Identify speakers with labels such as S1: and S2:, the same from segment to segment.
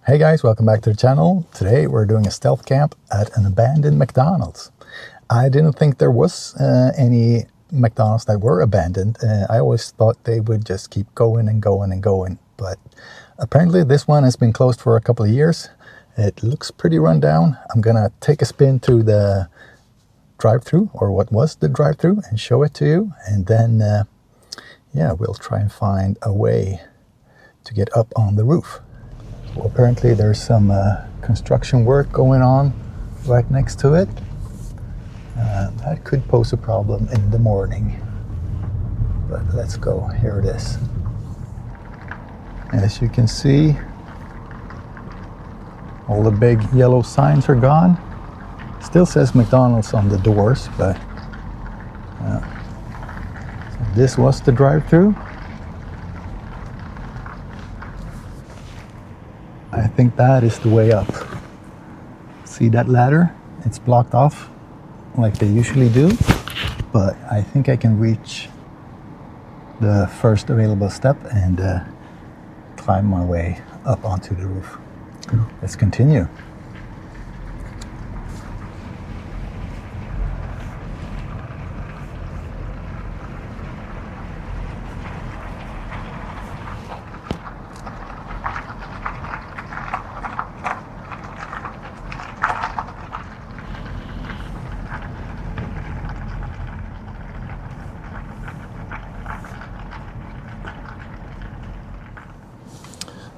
S1: Hey guys, welcome back to the channel. Today we're doing a stealth camp at an abandoned McDonald's. I didn't think there was any McDonald's that were abandoned. I always thought they would just keep going and going and going, but apparently this one has been closed for a couple of years. It looks pretty run down. I'm gonna take a spin to the drive-thru, or what was the drive-thru, and show it to you, and then yeah, we'll try and find a way to get up on the roof. Well, apparently there's some construction work going on right next to it. That could pose a problem in the morning. But let's go. Here it is. As you can see, all the big yellow signs are gone. Still says McDonald's on the doors, but so this was the drive-thru. I think that is the way up. See that ladder? It's blocked off like they usually do, but I think I can reach the first available step and climb my way up onto the roof. Let's continue.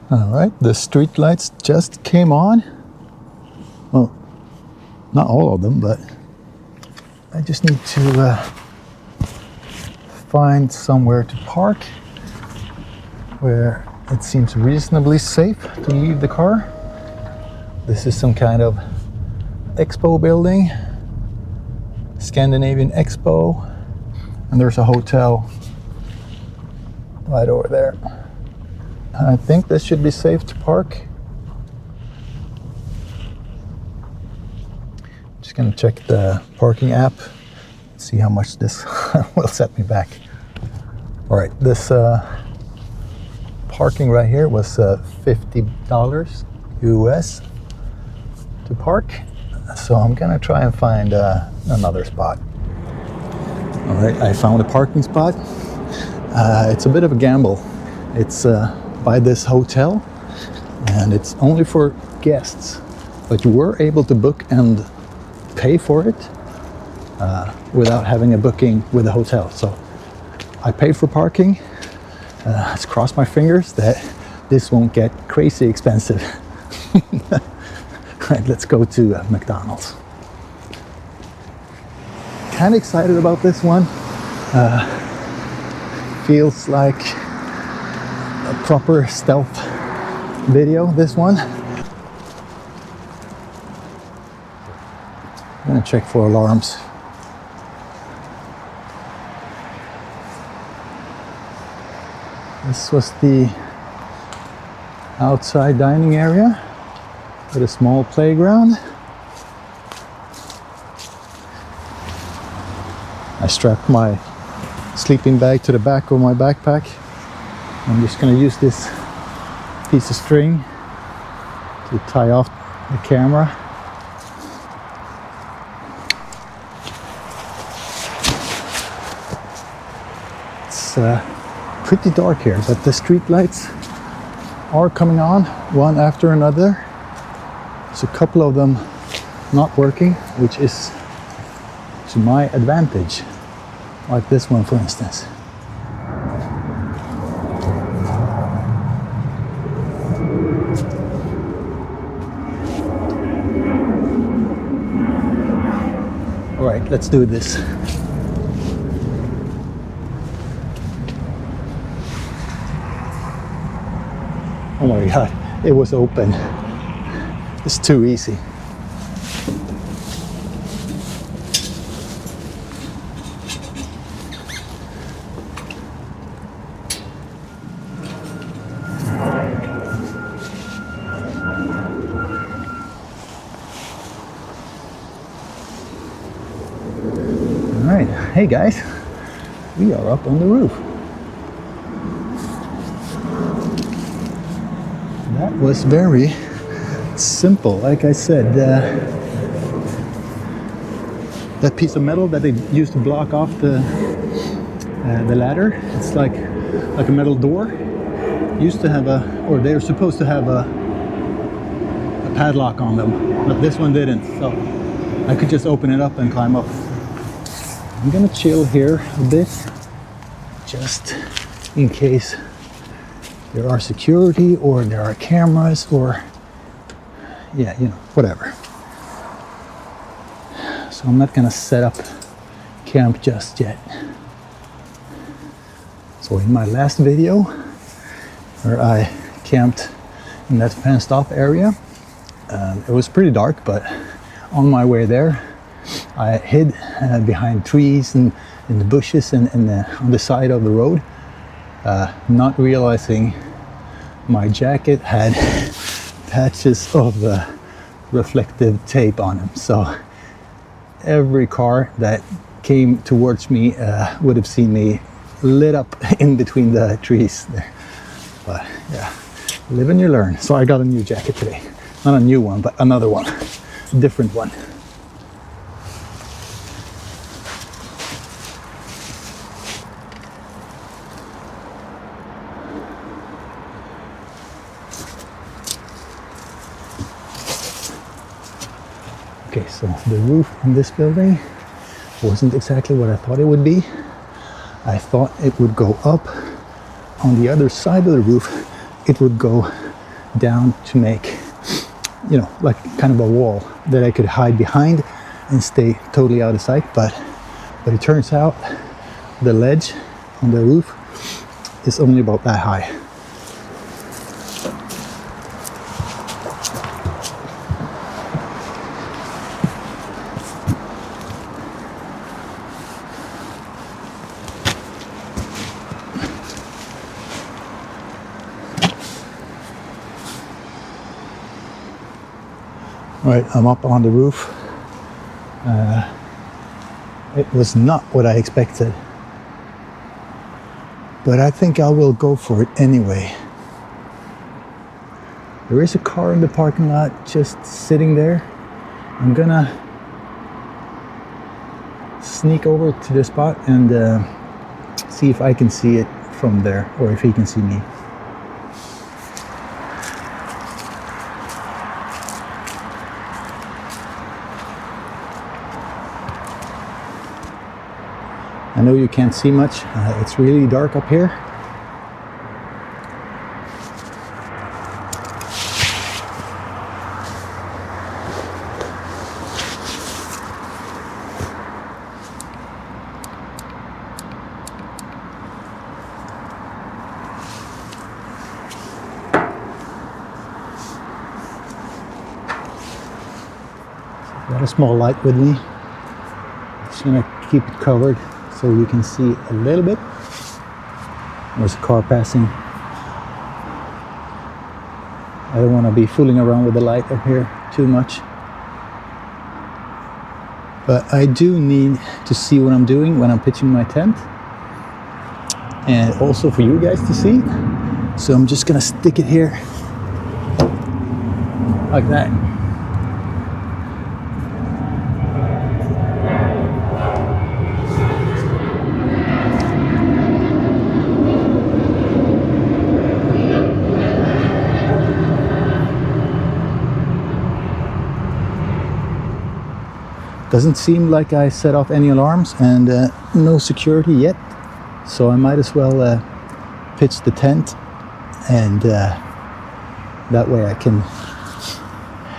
S1: All right, the street lights just came on. Well, not all of them, but I just need to find somewhere to park where it seems reasonably safe to leave the car. This is some kind of expo building, Scandinavian Expo, and there's a hotel right over there. I think this should be safe to park. Just gonna check the parking app, see how much this will set me back. All right, this parking right here was $50 US to park. So I'm gonna try and find another spot. All right, I found a parking spot. It's a bit of a gamble. It's by this hotel, and it's only for guests, but you were able to book and pay for it without having a booking with the hotel. So I paid for parking. Let's cross my fingers that this won't get crazy expensive. Right, let's go to McDonald's. Kind of excited about this one. Feels like a proper stealth video, this one. I'm gonna check for alarms. This was the outside dining area with a small playground. I strapped my sleeping bag to the back of my backpack. I'm just going to use this piece of string to tie off the camera. It's pretty dark here, but the street lights are coming on one after another. There's a couple of them not working, which is to my advantage, like this one for instance. All right, let's do this. Oh my God, it was open. It's too easy. Hey guys, we are up on the roof. That was very It's simple, like I said. That piece of metal that they used to block off the ladder, it's like a metal door. Used to have or they were supposed to have a padlock on them, but this one didn't, so I could just open it up and climb up. I'm gonna chill here a bit, just in case there are security or there are cameras or, yeah, you know, whatever. So I'm not gonna set up camp just yet. So in my last video, where I camped in that fenced off area, it was pretty dark, but on my way there, I hid behind trees and in the bushes and on the side of the road, not realizing my jacket had patches of reflective tape on them. So every car that came towards me would have seen me lit up in between the trees there. But yeah, live and you learn. So I got a new jacket today. Not a new one, but another one. A different one. Okay, so the roof in this building wasn't exactly what I thought it would be. I thought it would go up. On the other side of the roof, it would go down to make, you know, like kind of a wall that I could hide behind and stay totally out of sight. But it turns out the ledge on the roof is only about that high. Right, I'm up on the roof. It was not what I expected, but I think I will go for it anyway. There is a car in the parking lot just sitting there. I'm gonna sneak over to the spot and see if I can see it from there, or if he can see me. I know you can't see much, it's really dark up here. Got a small light with me. Just gonna keep it covered so you can see a little bit. There's a car passing. I don't want to be fooling around with the light up here too much. But I do need to see what I'm doing when I'm pitching my tent. And also for you guys to see. So I'm just gonna stick it here like that. Doesn't seem like I set off any alarms, and no security yet, so I might as well pitch the tent, and that way I can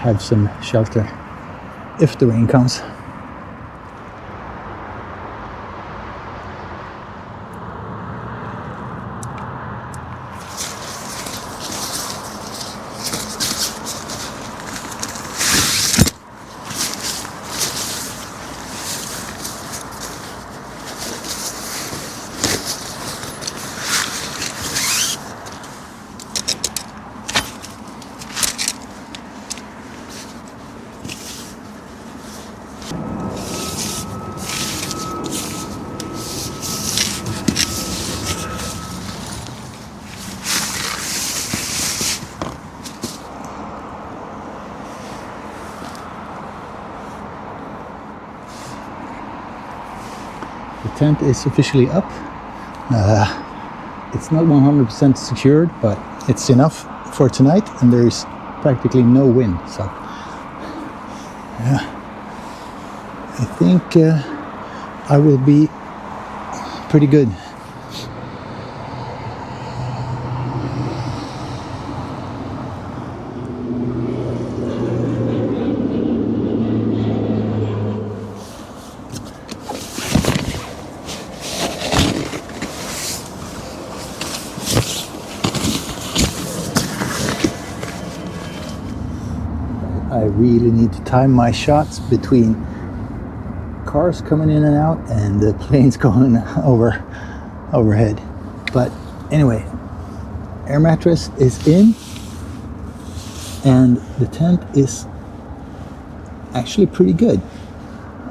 S1: have some shelter if the rain comes. tent is officially up. It's not 100% secured, but it's enough for tonight, and there's practically no wind, so yeah, I think I will be pretty good. I really need to time my shots between cars coming in and out and the planes going overhead. But anyway, air mattress is in, and the tent is actually pretty good.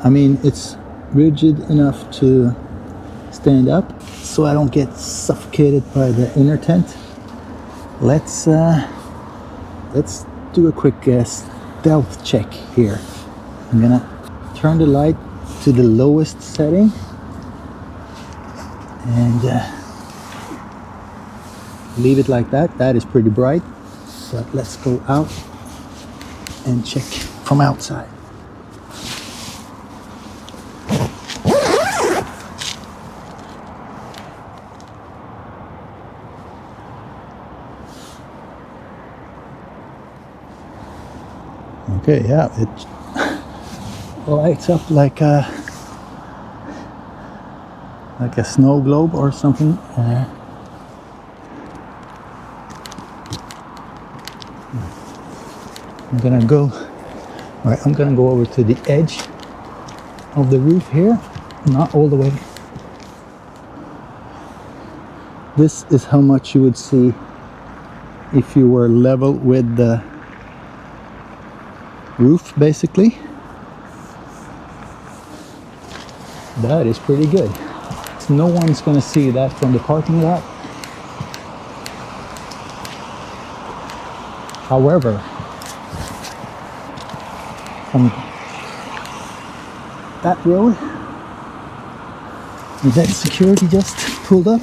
S1: I mean, it's rigid enough to stand up, so I don't get suffocated by the inner tent. Let's do a quick stealth check here. I'm gonna turn the light to the lowest setting and leave it like that. That is pretty bright, but let's go out and check from outside. Okay, yeah, it lights up like a snow globe or something. I'm gonna go over to the edge of the roof here, not all the way. This is how much you would see if you were level with the roof, basically. That is pretty good. So no one's gonna see that from the parking lot. However, from that road that security just pulled up,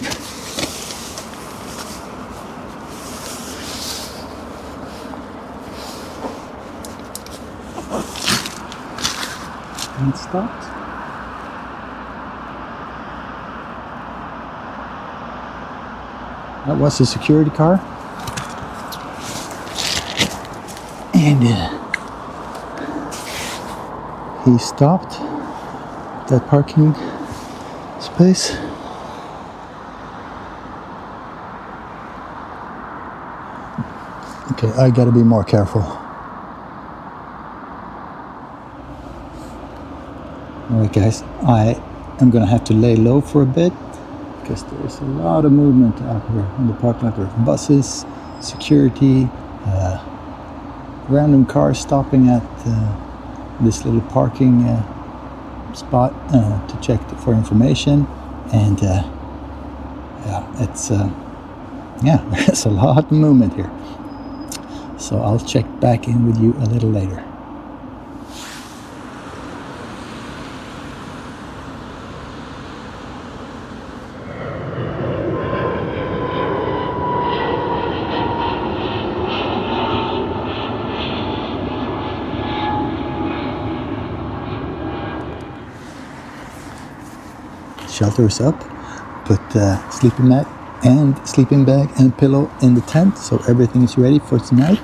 S1: and stopped. That was a security car, and he stopped that parking space. Okay, I gotta be more careful. Alright guys, I am gonna have to lay low for a bit because there's a lot of movement out here in the parking lot. There's buses, security, random cars stopping at this little parking spot to check for information, and it's there's a lot of movement here. So I'll check back in with you a little later. Shelter is up. Put sleeping mat and sleeping bag and pillow in the tent, so everything is ready for tonight.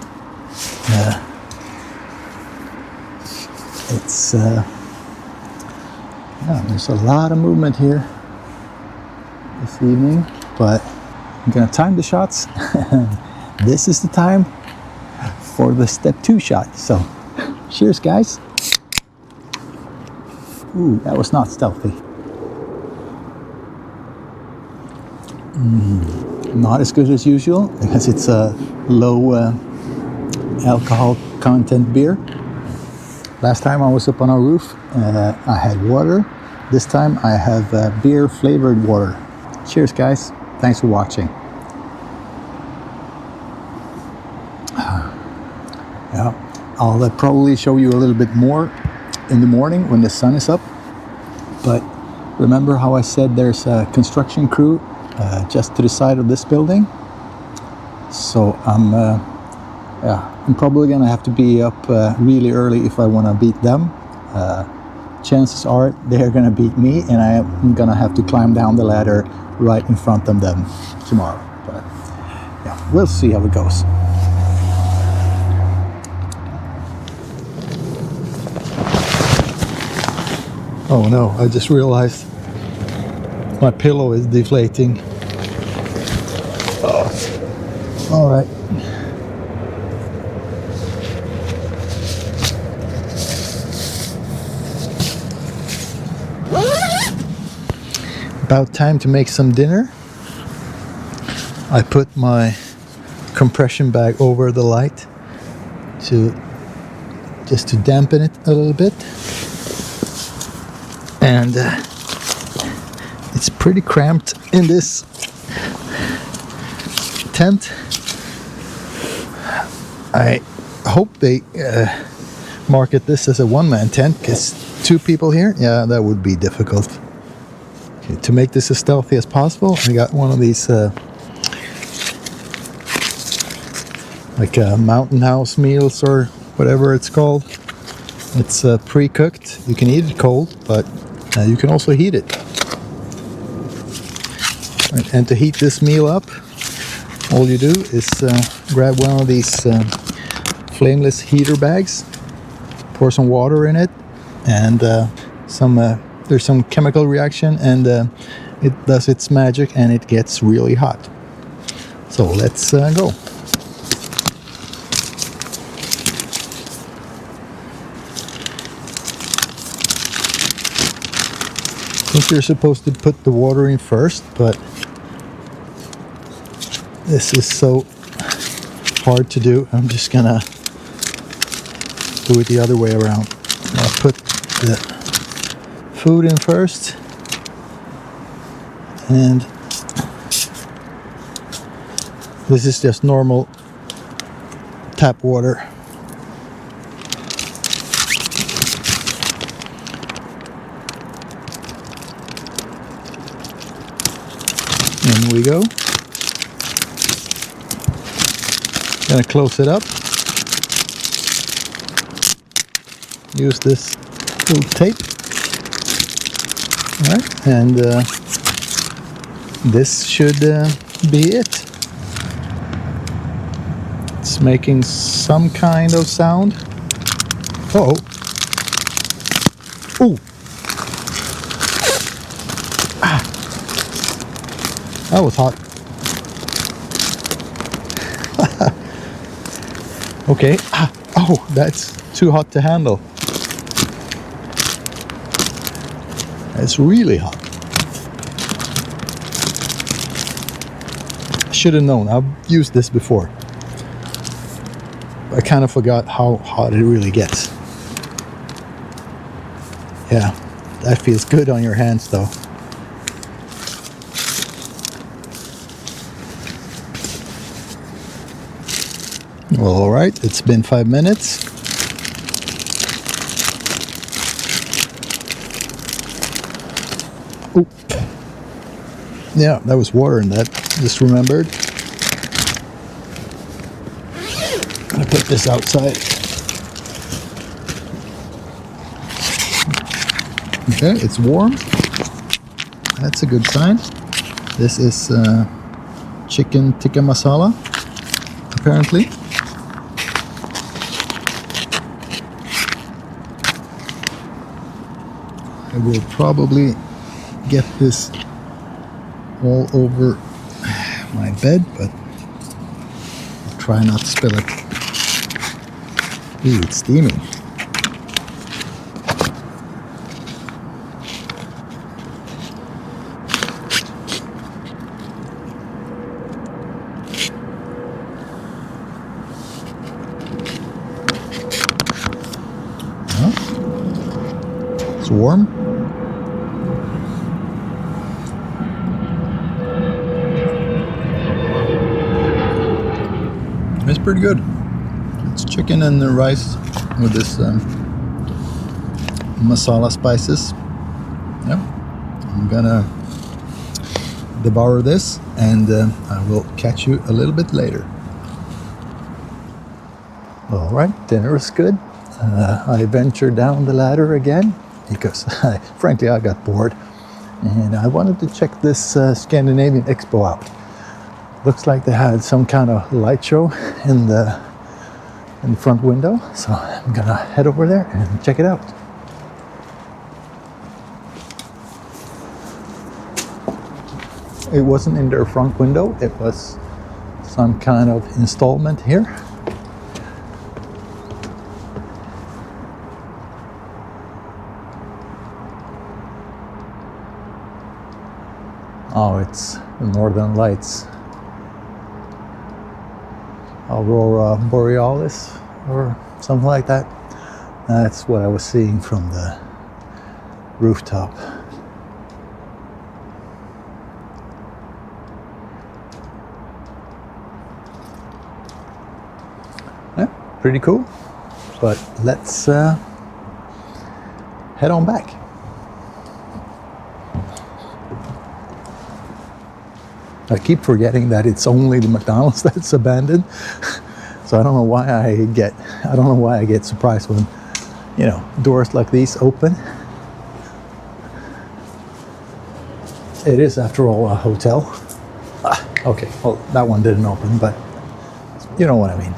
S1: There's a lot of movement here this evening, but I'm gonna time the shots. This is the time for the step 2 shot. So cheers guys. Ooh, that was not stealthy. Not as good as usual because it's a low alcohol content beer. Last time I was up on our roof, I had water. This time I have beer flavored water. Cheers guys, thanks for watching. I'll probably show you a little bit more in the morning when the sun is up, but Remember how I said there's a construction crew just to the side of this building? So I'm probably gonna have to be up really early if I want to beat them. Chances are they're gonna beat me, and I'm gonna have to climb down the ladder right in front of them tomorrow. But yeah, we'll see how it goes. Oh no, I just realized my pillow is deflating. Oh. All right. About time to make some dinner. I put my compression bag over the light just to dampen it a little bit. And it's pretty cramped in this tent. I hope they market this as a one-man tent, because 2 people here, yeah, that would be difficult. Okay, to make this as stealthy as possible, I got one of these like mountain house meals or whatever it's called. It's pre-cooked. You can eat it cold, but you can also heat it. And to heat this meal up, all you do is grab one of these flameless heater bags, pour some water in it, and there's some chemical reaction, and it does its magic, and it gets really hot. So let's go. I think you're supposed to put the water in first, but this is so hard to do. I'm just gonna do it the other way around. I'll put the food in first, and this is just normal tap water. In we go. Gonna close it up. Use this little tape. All right, and this should be it. It's making some kind of sound. Uh-oh. Ooh. Ah. That was hot. Okay. Ah. Oh, that's too hot to handle. It's really hot. I should have known. I've used this before. I kind of forgot how hot it really gets. Yeah, that feels good on your hands though. Well, all right, it's been 5 minutes. Oop. Yeah, that was water in that. Just remembered. I'm gonna put this outside. Okay, it's warm. That's a good sign. This is chicken tikka masala, apparently. I will probably get this all over my bed, but I'll try not to spill it. Ooh, it's steaming. It's warm. It's pretty good. It's chicken and the rice with this masala spices. Yeah, I'm gonna devour this, and I will catch you a little bit later. All right, dinner is good. I ventured down the ladder again because frankly I got bored, and I wanted to check this Scandinavian Expo out. Looks like they had some kind of light show in the front window, so I'm gonna head over there and check it out. It wasn't in their front window, it was some kind of installment here. Oh, it's the Northern Lights. Aurora Borealis or something like that. That's what I was seeing from the rooftop. Yeah, pretty cool. But let's head on back. I keep forgetting that it's only the McDonald's that's abandoned. So I don't know why I get surprised when, you know, doors like these open. It is, after all, a hotel. Okay, well, that one didn't open, but you know what I mean.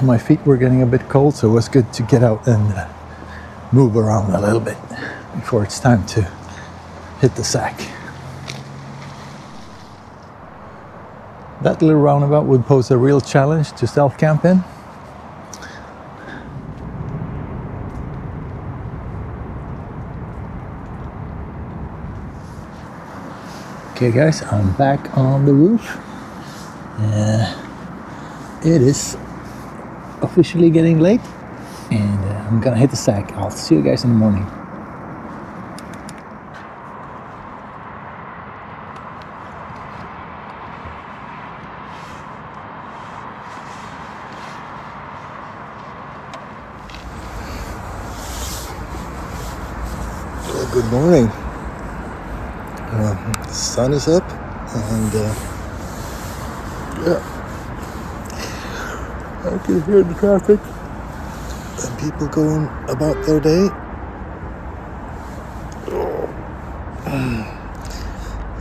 S1: My feet were getting a bit cold, so it was good to get out and move around a little bit before it's time to hit the sack. That little roundabout would pose a real challenge to stealth camp in. Okay guys, I'm back on the roof. It is officially getting late, and I'm gonna hit the sack. I'll see you guys in the morning. Good morning. The sun is up, and yeah, I can hear the traffic and people going about their day.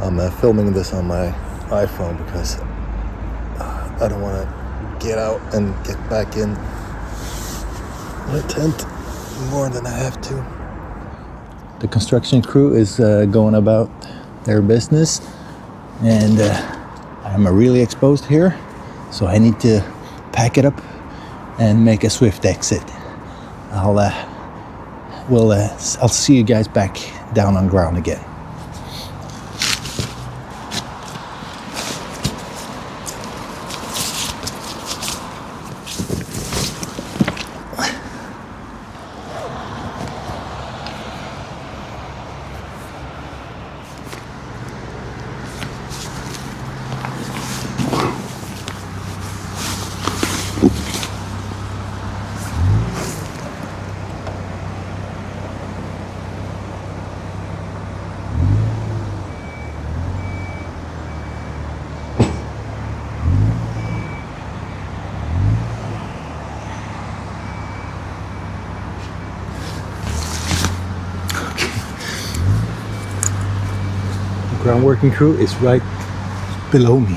S1: I'm filming this on my iPhone because I don't want to get out and get back in my tent more than I have to. The construction crew is going about their business, and I'm really exposed here, so I need to pack it up and make a swift exit. I'll see you guys back down on ground again. Ground working crew is right below me.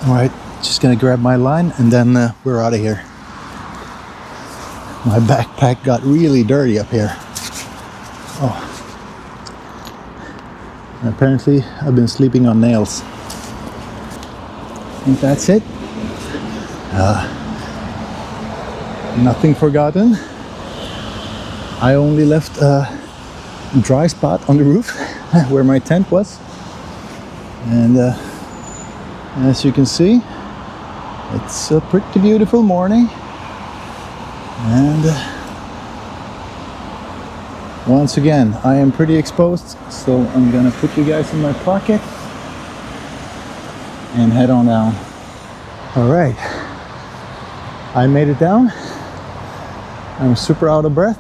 S1: All right, just gonna grab my line and then we're out of here. My backpack got really dirty up here. Oh, and apparently I've been sleeping on nails. I think that's it. Nothing forgotten. I only left a dry spot on the roof where my tent was, and as you can see, it's a pretty beautiful morning. And once again, I am pretty exposed, so I'm gonna put you guys in my pocket and head on down. All right, I made it down. I'm super out of breath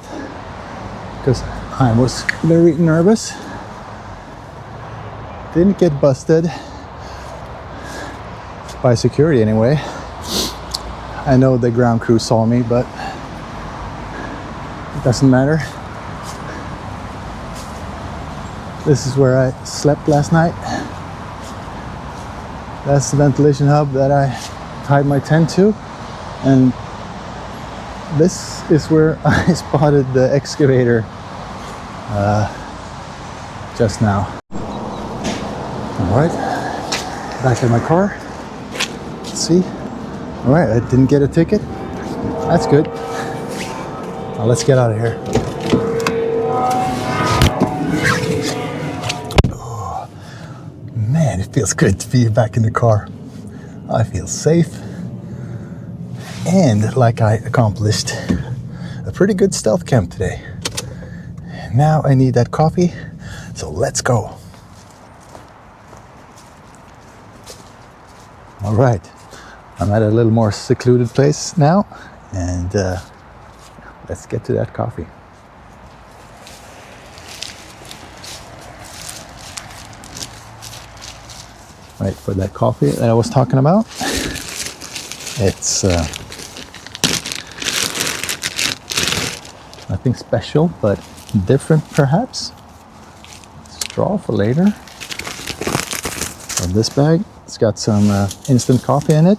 S1: because I was very nervous. Didn't get busted by security anyway. I know the ground crew saw me, but it doesn't matter. This is where I slept last night. That's the ventilation hub that I tied my tent to, and this is where I spotted the excavator just now. All right, back in my car. Let's see. All right, I didn't get a ticket. That's good. Now let's get out of here. Oh, man, it feels good to be back in the car. I feel safe. And like I accomplished a pretty good stealth camp today. Now I need that coffee, so let's go. All right, I'm at a little more secluded place now, and let's get to that coffee. Right, for that coffee that I was talking about, it's nothing special, but different perhaps. Straw for later. From this bag, it's got some instant coffee in it,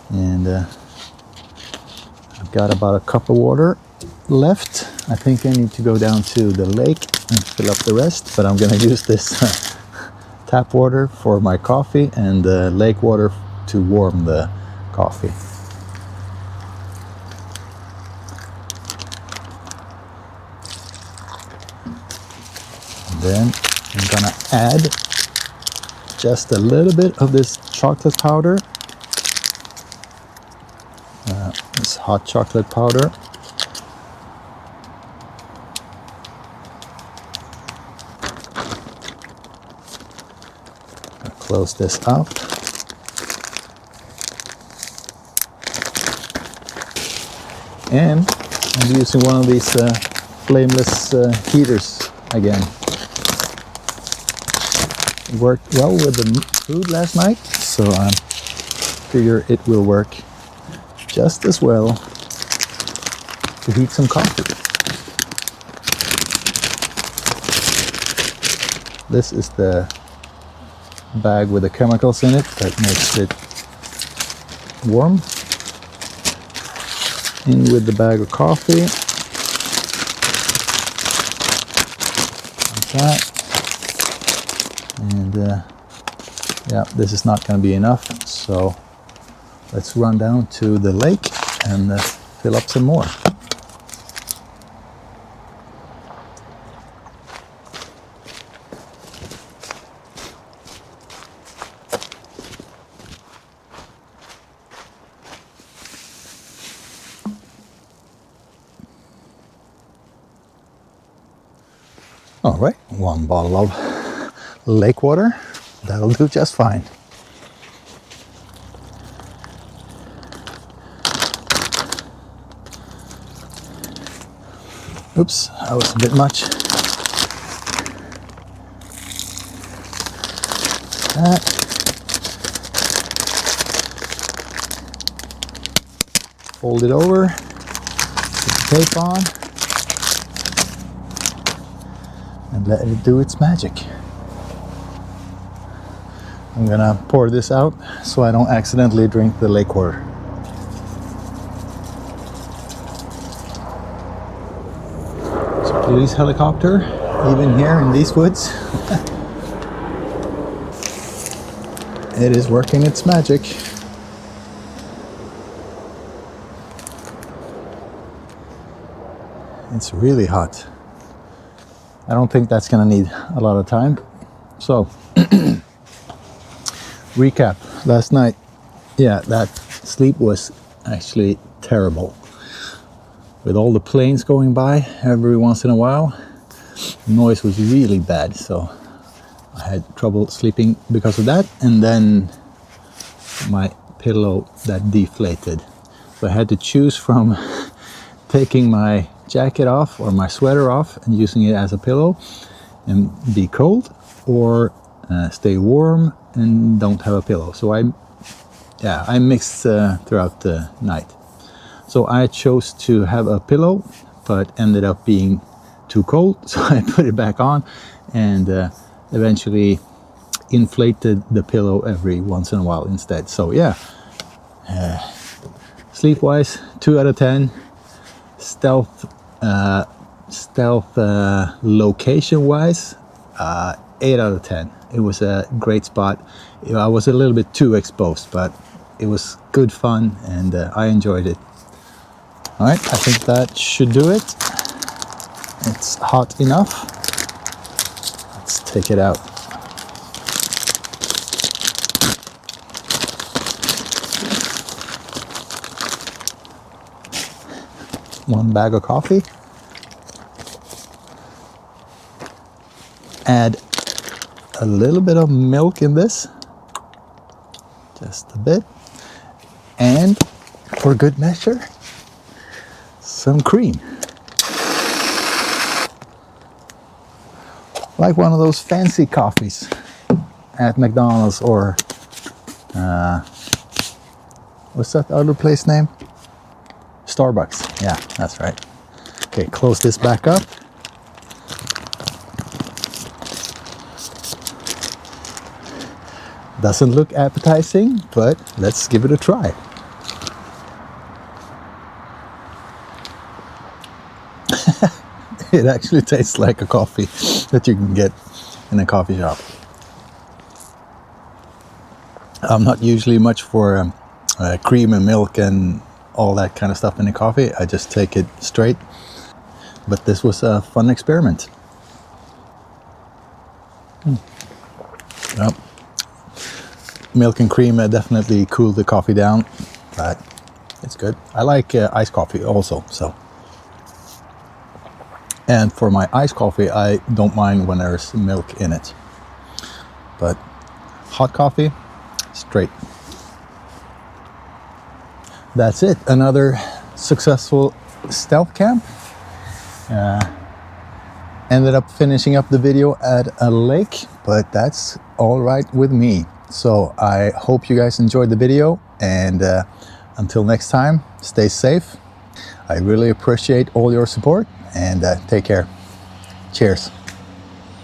S1: and I've got about a cup of water left. I think I need to go down to the lake and fill up the rest, but I'm gonna use this tap water for my coffee and lake water to warm the coffee. And then I'm gonna add just a little bit of this chocolate powder, this hot chocolate powder. I'll close this up. And I'm using one of these flameless heaters again. It worked well with the food last night, so I figure it will work just as well to heat some coffee. This is the bag with the chemicals in it that makes it warm. In with the bag of coffee, like that, and yeah, this is not going to be enough, so let's run down to the lake and fill up some more. All right, one bottle of lake water, that'll do just fine. Oops, that was a bit much. That. Fold it over, put the tape on, and let it do its magic. I'm gonna pour this out so I don't accidentally drink the lake water. It's a police helicopter, even here in these woods. It is working its magic. It's really hot. I don't think that's gonna need a lot of time. So, recap last night. Yeah, that sleep was actually terrible. With all the planes going by every once in a while, the noise was really bad. So I had trouble sleeping because of that. And then my pillow that deflated. So I had to choose from taking my jacket off or my sweater off and using it as a pillow and be cold, or stay warm and don't have a pillow. So I mixed throughout the night. So I chose to have a pillow, but ended up being too cold, so I put it back on and eventually inflated the pillow every once in a while instead. So yeah, sleep-wise, 2 out of 10. Stealth location-wise, 8 out of 10. It was a great spot. I was a little bit too exposed, but it was good fun and I enjoyed it. All right, I think that should do it. It's hot enough. Let's take it out. One bag of coffee. Add a little bit of milk in this. Just a bit. And for good measure, some cream. Like one of those fancy coffees at McDonald's or what's that other place name? Starbucks. Yeah, that's right. Okay, close this back up. Doesn't look appetizing, but let's give it a try. It actually tastes like a coffee that you can get in a coffee shop. I'm not usually much for cream and milk and all that kind of stuff in a coffee. I just take it straight. But this was a fun experiment. Well, milk and cream definitely cool the coffee down, but it's good. I like iced coffee also, so. And for my iced coffee, I don't mind when there's milk in it. But hot coffee, straight. That's it. Another successful stealth camp. Ended up finishing up the video at a lake, but that's all right with me. So I hope you guys enjoyed the video, and until next time, stay safe. I really appreciate all your support, and take care. Cheers.